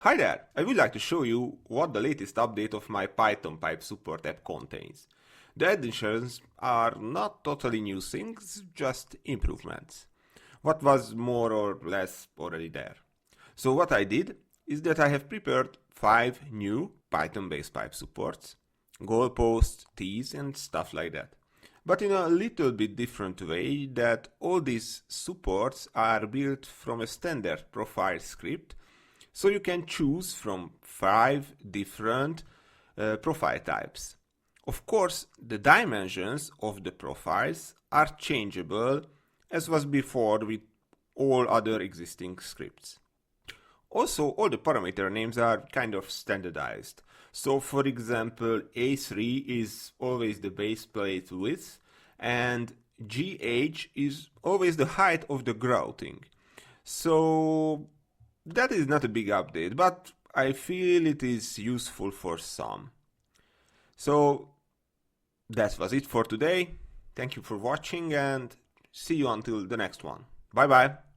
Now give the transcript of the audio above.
Hi there! I would like to show you what the latest update of my Python pipe support app contains. The additions are not totally new things, just improvements. What was more or less already there. So what I did is that I have prepared 5 new Python-based pipe supports, goalposts, tees and stuff like that. But in a little bit different way that all these supports are built from a standard profile script, so you can choose from 5 different profile types. Of course, the dimensions of the profiles are changeable as was before with all other existing scripts. Also, all the parameter names are kind of standardized. So for example, A3 is always the base plate width and GH is always the height of the grouting. So that is not a big update, but I feel it is useful for some. So that was it for today. Thank you for watching and see you until the next one. Bye bye.